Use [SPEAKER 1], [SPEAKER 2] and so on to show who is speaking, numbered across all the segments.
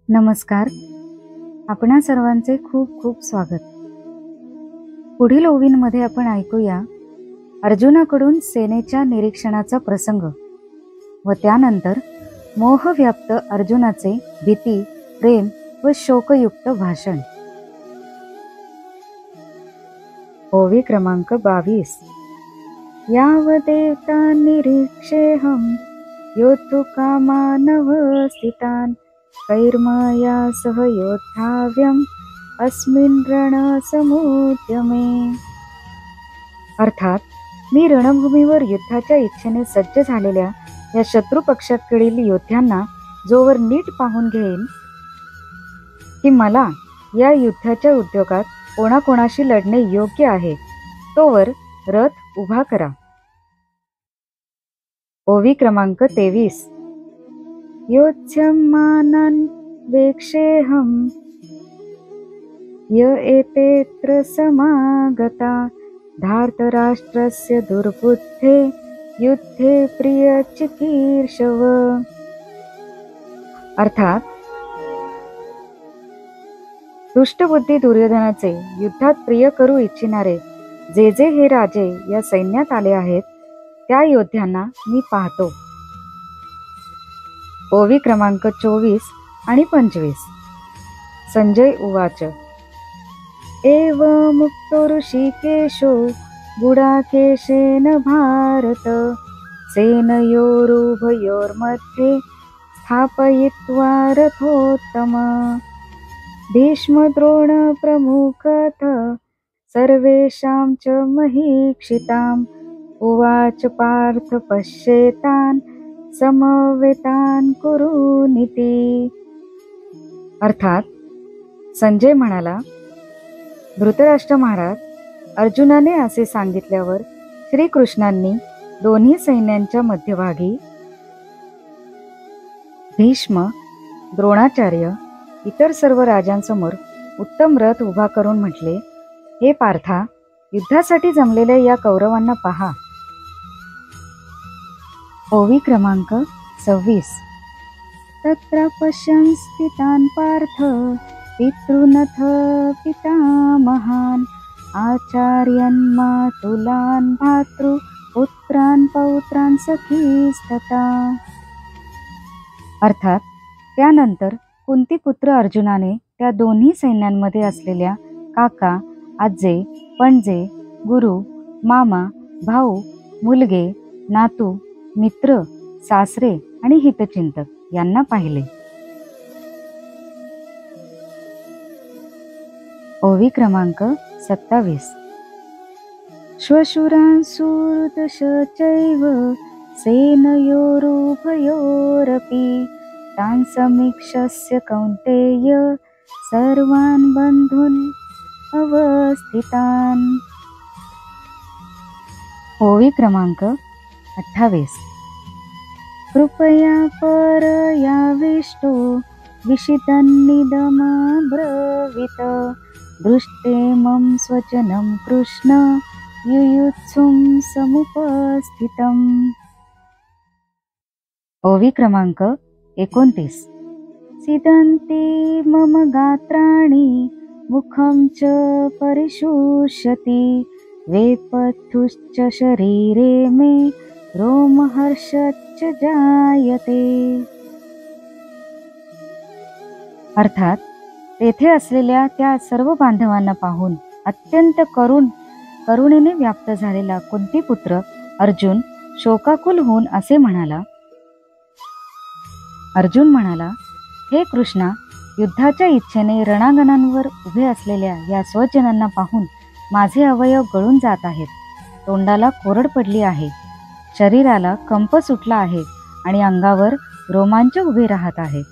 [SPEAKER 1] नमस्कार. आपणा सर्वांचे खूप खूप स्वागत. पुढील ओवींमध्ये आपण ऐकूया अर्जुनाकडून सेनेच्या निरीक्षणाचा प्रसंग व त्यानंतर मोहव्याप्त अर्जुनाचे भीती, प्रेम व शोकयुक्त भाषण. ओवी क्रमांक 22. यावदेवता निरीक्षेऽहं योद्धुकामानवस्थितान् कैर्मया सह योद्धाव्यम् अस्मिन् रणसमुद्यमे. अर्थात मी रणभूमीवर युद्धाच्या इच्छेने सज्ज झालेल्या या शत्रू पक्षाकडील योद्ध्यांना जोवर नीट पाहून घेईन की मला या युद्धाच्या उद्योगात कोणाकोणाशी लढणे योग्य आहे, तोवर रथ उभा करा. ओवी क्रमांक 23. योत्स्यमानान् वेक्षेऽहं य एतेऽत्र समागता धार्तराष्ट्रस्य दुर्बुद्धे युद्धे प्रियचिकीर्षव. अर्थात दुष्टबुद्धी दुर्योधनाचे युद्धात प्रिय करू इच्छिणारे जे जे हे राजे या सैन्यात आले आहेत, त्या योद्ध्यांना मी पाहतो. ओवी क्रमांक 24 आणि 25. संजय उवाच. एव मुक्तो ऋषिकेशो गुडाकेशेन भारत सेनयोरुभयोर्मध्ये स्थापयित्वा रथोत्तम भीष्मद्रोण प्रमुखथ सर्वेषां च महीक्षिताम् उवाच पार्थ पश्येतान् समवेतान् कुरुनिति. अर्थात संजय म्हणाला, धृतराष्ट्र महाराज, अर्जुनाने असे सांगितल्यावर श्रीकृष्णांनी दोन्ही सैन्यांच्या मध्यभागी भीष्म, द्रोणाचार्य, इतर सर्व राजांसमोर उत्तम रथ उभा करून म्हटले, हे पार्था, युद्धासाठी जमलेल्या या कौरवांना पहा. ओवी क्रमांक 26. तत्र पश्यन् स्थितान् पार्थ पितॄनथ पितामहान् आचार्यान् मातुलान् भातृपुत्रान् पौत्रान् सखीस्तथा. अर्थात त्यानंतर कुंतीपुत्र अर्जुनाने त्या दोन्ही सैन्यांमध्ये असलेल्या काका, आजे, पणजे, गुरु, मामा, भाऊ, मुलगे, नातू, मित्र, सासरे आणि हितचिंतक यांना पाहिले. ओवी क्रमांक 27. श्वशुरांसुरदशचैव सेनयोरुभयोरपि तान् समीक्षस्य कौन्तेय सर्वान् बन्धून् अवस्थितान्. ओवी क्रमांक 28. कृपया परयाविष्टो विषितन्निदमब्रवीत दृष्टे मम स्वजनं कृष्ण युयुत्सुं समुपस्थितम्. ओवी क्रमांक 29. सिदन्ति मम गात्राणि मुखं च परिशुष्यति वेपथुश्च शरीरे मे रोमहर्षच्च जायते. अर्थात तेथे असलेल्या त्या सर्व बांधवांना पाहून अत्यंत करुणेने व्याप्त झालेला कुंतीपुत्र अर्जुन शोकाकुल होऊन असे म्हणाला. अर्जुन म्हणाला, हे कृष्णा, युद्धाच्या इच्छेने रणांगणांवर उभे असलेल्या या स्वजनांना पाहून माझे अवयव गळून जात आहेत. तोंडाला कोरड पडली आहे, शरीराला कंप सुटला आहे आणि अंगावर रोमांच उभे राहत आहेत.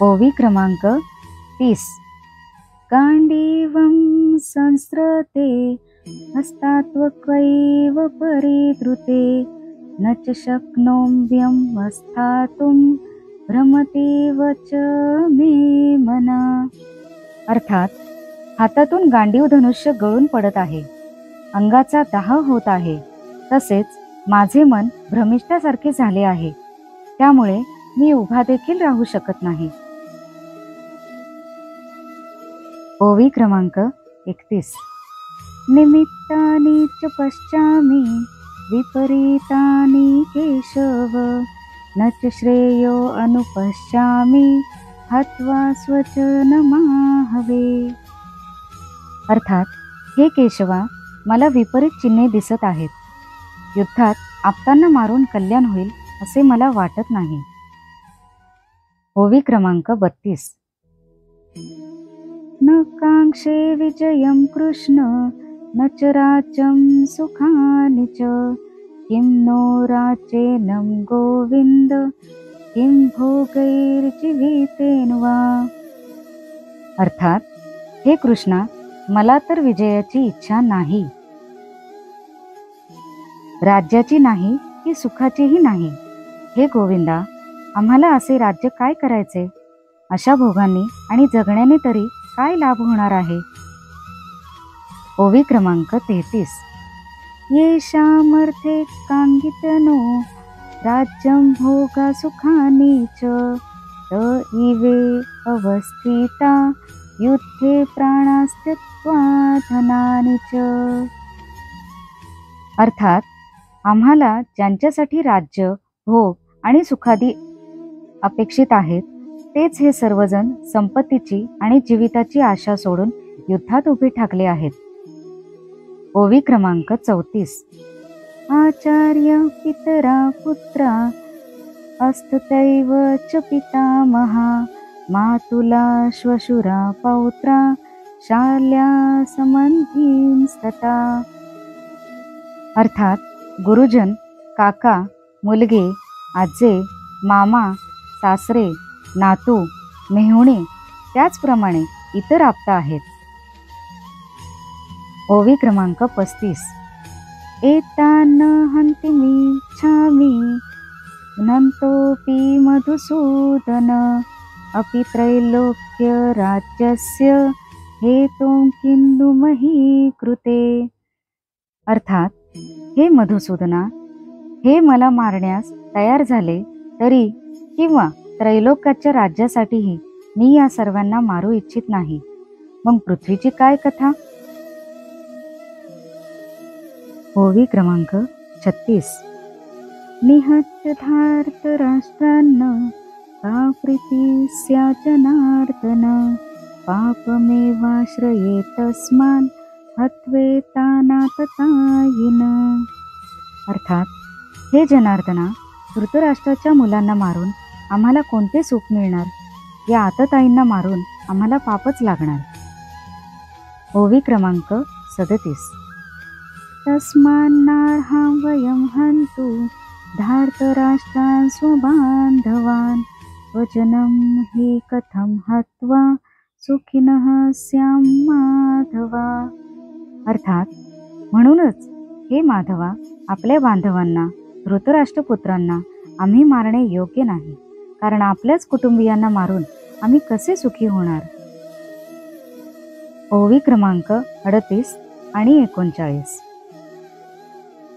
[SPEAKER 1] ओवी क्रमांक 30. गांडीवं संस्रते हस्तात्वक्वैव परिधृते न च शक्नोम्यं स्थातुं भ्रमतीव च मे मना. अर्थात हातातून गांडीव धनुष्य गळून पडत आहे, अंगाचा दाह होत आहे, तसेच माझे मन भ्रमिष्ठासारखे झाले आहे. त्यामुळे मी उभा देखील राहू शकत नाही. ओवी क्रमांक 31. निमित्तानि च पश्यामि विपरीतानि केशव न च श्रेयो अनुपश्यामि हत्वा स्वजनमाहवे. अर्थात, हे केशवा, मला विपरीत चिन्हे दिसत आहेत. युद्धात आपतांना मारून कल्याण होईल असे मला वाटत नाही. ओवी क्रमांक 32. न कांक्षे विजयं कृष्ण न च राज्यं सुखानि च किं नो राचेनं गोविंद किं भोगैर्जीवितेन वा. अर्थात, हे कृष्णा, मला तर विजयाची इच्छा नाही, राज्याची नाही की सुखाचीही नाही. हे गोविंदा, आम्हाला असे राज्य काय करायचे? अशा भोगांनी आणि जगण्याने तरी काय लाभ होणार आहे? ओवी क्रमांक 33. येषामर्थे कांगितनो राज्यं भोगा सुखानि च त इवे अवस्थिता युद्धे प्राणास्त्यक्त्वा धनानि च. अर्थात, आम्हाला ज्यांच्यासाठी राज्य, भोग आणि सुखादी अपेक्षित आहेत, तेच हे सर्वजण संपत्तीची आणि जीविताची आशा सोडून युद्धात उभे ठाकले आहेत. ओवी क्रमांक 34. आचार्य पितरा पुत्रा अस्ततैव च पितामहा मातुला श्वशुरा पौत्रा शाल्या संबंधींस्तथा. अर्थात, गुरुजन, काका, मुलगे, आजे, मामा, सासरे, नातू, मेहुणे, त्याचप्रमाणे इतर आप्त आहेत. ओवी क्रमांक 35. एतान हन्तिमिच्छामि नन्तोऽपि मधुसूदन अपि त्रैलोक्य राज्यस्य हेतुं किन्नु मही कृते. अर्थात, हे मधुसूदना, हे मला मारण्यास तयार झाले तरी किंवा त्रैलोक्याच्या राज्यासाठीही मी या सर्वांना मारू इच्छित नाही. मग पृथ्वीची काय कथा? ओवी क्रमांक 36. निहत्य धार्तराष्ट्रान्न का प्रीती स्या जनार्दन पापमेवाश्रये तस्मान् हत्वेतानाततायिन. अर्थात, हे जनार्दना, धृतराष्ट्राच्या मुलांना मारून आम्हाला कोणते सुख मिळणार? या आतताईंना मारून आम्हाला पापच लागणार. ओवी क्रमांक 37. तस्मान्नार्हां वयं हन्तु धार्तराष्ट्रान् स्वबान्धवान् स्वजनं हि कथं हत्वा सुखिनः स्याम माधवा. अर्थात, म्हणूनच हे माधवा, आपल्या बांधवांना, धृतराष्ट्रपुत्रांना आम्ही मारणे योग्य नाही, कारण आपल्याच कुटुंबियांना मारून आम्ही कसे सुखी होणार? ओवी क्रमांक 38 आणि 39.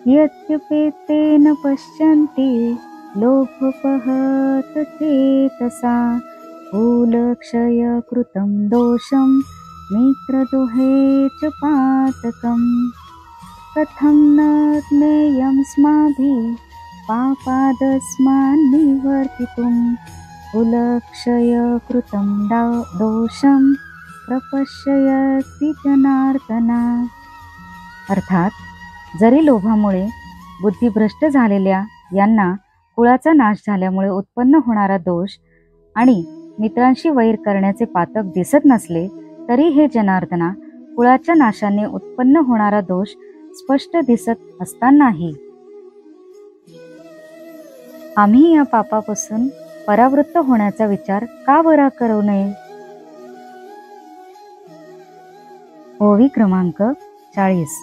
[SPEAKER 1] यद्यपेतेन पश्यन्ति लोभोपहत चेतसा कुलक्षय कृतं दोषं मित्रदोहे च पातकम् कथं न ज्ञेयं स्माभिः पापादस्मान्निवर्तितुं कुलक्षय कृतं दोषं प्रपश्यति जनार्दना. अर्थात, जरी लोभामुळे बुद्धिभ्रष्ट झालेल्या यांना कुळाचा नाश झाल्यामुळे उत्पन्न होणारा दोष आणि मित्रांशी वैर करण्याचे पातक दिसत नसले तरी हे जनार्दना, कुळाच्या नाशाने उत्पन्न होणारा दोष स्पष्ट दिसत असतानाही आम्ही या पापापासून परावृत्त होण्याचा विचार का बरा करू नये? ओवी क्रमांक 40.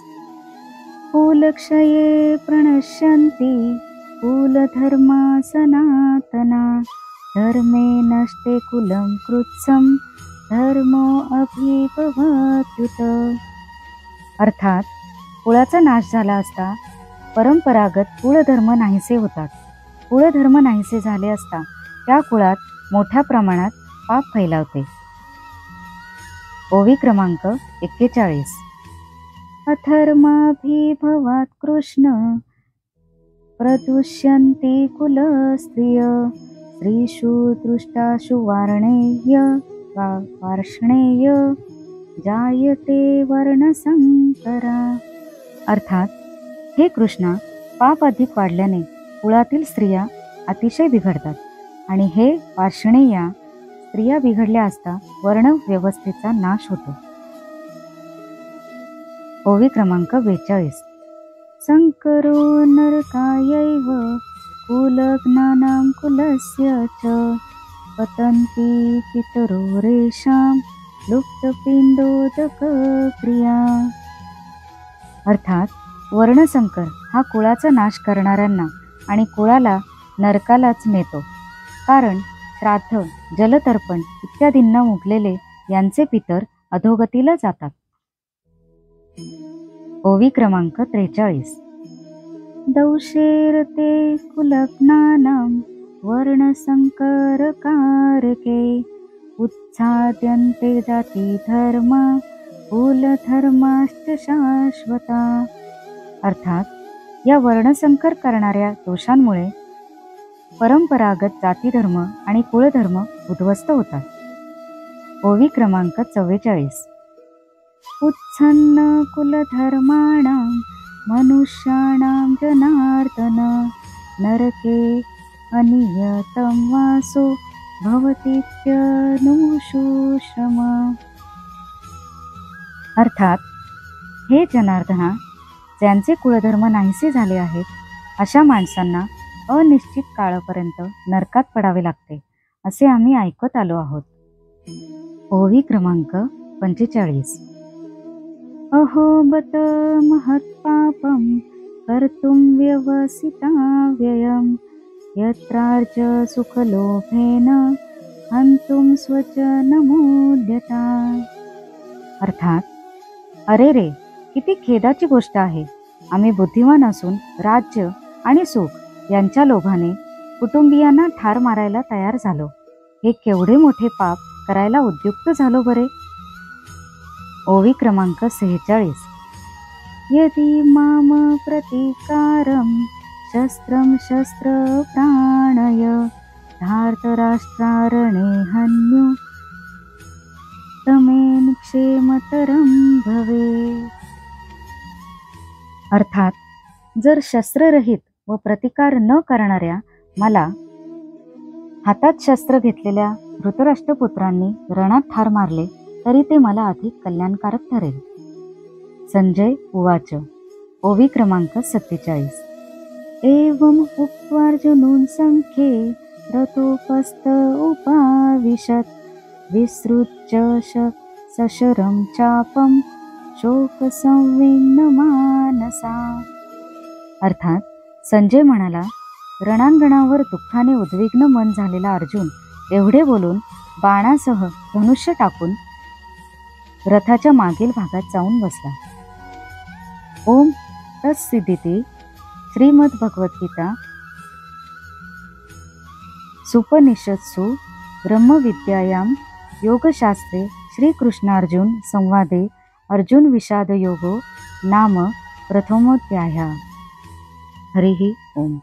[SPEAKER 1] कुलक्षये प्रणश्यन्ति कुलधर्मा सनातना धर्मे नष्टे कुलं कृत्सं धर्मो अभिभवत्युत. अर्थात, कुळाचा नाश झाला असता परंपरागत कुळधर्म नाहीसे होतात कुळधर्म नाहीसे झाले असता त्या कुळात मोठ्या प्रमाणात पाप फैलावते. ओवी क्रमांक 41. अधर्माभिभवात् कृष्ण प्रदुष्यन्ते कुलस्त्रिय स्त्रीषु दृष्टाशु वार्ष्णेय जायते वर्णसंकरा. अर्थात, हे कृष्णा, पाप अधिक वाढल्याने कुळातील स्त्रिया अतिशय बिघडतात आणि हे वार्ष्णेया, स्त्रिया बिघडल्या असता वर्ण व्यवस्थेचा नाश होतो. ओवी क्रमांक 42. संकरो नरकायैव कुलज्ञानां कुलस्य च पतन्ति पितरो रेषां लुप्तपिंडोदक क्रिया. अर्थात, वर्णसंकर हा कुळाचा नाश करणाऱ्यांना आणि कुळाला नरकालाच नेतो. कारण श्राद्ध, जलतर्पण इत्यादींना मुकलेले यांचे पितर अधोगतीला जातात. ओवी क्रमांक 43. दौशेरते कुलज्ञानां वर्णसंकरकारके उत्साद्यन्ते जाती धर्म कुलधर्माश्च शाश्वता. अर्थात, या वर्णसंकर करणाऱ्या दोषांमुळे परंपरागत जातीधर्म आणि कुळधर्म उद्ध्वस्त होतात. ओवी क्रमांक 44. उत्सन्न कुलधर्माणां मनुष्याणां जनार्दन नरके अनियतं वासो भवतीत्यनुशुश्रम. अर्थात, हे जनार्दना, ज्यांचे कुळधर्म नाहीसे झाले आहेत अशा माणसांना अनिश्चित काळापर्यंत नरकात पडावे लागते असे आम्ही ऐकत आलो आहोत. ओवी क्रमांक 45. अहो बत महत्पापं कर्तुं व्यवसिता व्ययं यत्रार्ज सुखलोभेन हंतुं स्वजनमुद्यता. अर्थात, अरे रे, किती खेदाची गोष्ट आहे. आम्ही बुद्धिमान असून राज्य आणि सुख यांच्या लोभाने कुटुंबियांना ठार मारायला तयार झालो. हे केवढे मोठे पाप करायला उद्युक्त झालो बरे. ओवी क्रमांक 46. यदि माम प्रतिकारं शस्त्रं शस्त्र प्राणय धार्तराष्ट्रारणे हन्यु तमेन क्षेमतरं भवे. अर्थात, जर शस्त्ररहित व प्रतिकार न करणाऱ्या मला हातात शस्त्र घेतलेल्या धृतराष्ट्रपुत्रांनी रणात ठार मारले तरी ते मला अधिक कल्याणकारक ठरेल. संजय उवाच. ओवी क्रमांक 47. एवं उक्त्वार्जुनं संख्ये रथोपस्थ उपाविशत् विसृज्य सशरं चापं शोकसंविघ्न मानसा. अर्थात, संजय म्हणाला, रणांगणावर दुःखाने उद्विग्न मन झालेला अर्जुन एवढे बोलून बाणासह धनुष्य टाकून रथाच्या मागील भागात जाऊन बसला. ओम तत्सिद्धिती. श्रीमद्भगवद्गीता सुपनिषत्सु ब्रह्मविद्यायां योगशास्त्रे श्रीकृष्णार्जुन संवादे अर्जुन विषाद योगो नाम प्रथमोऽध्यायः. हरिः ओम.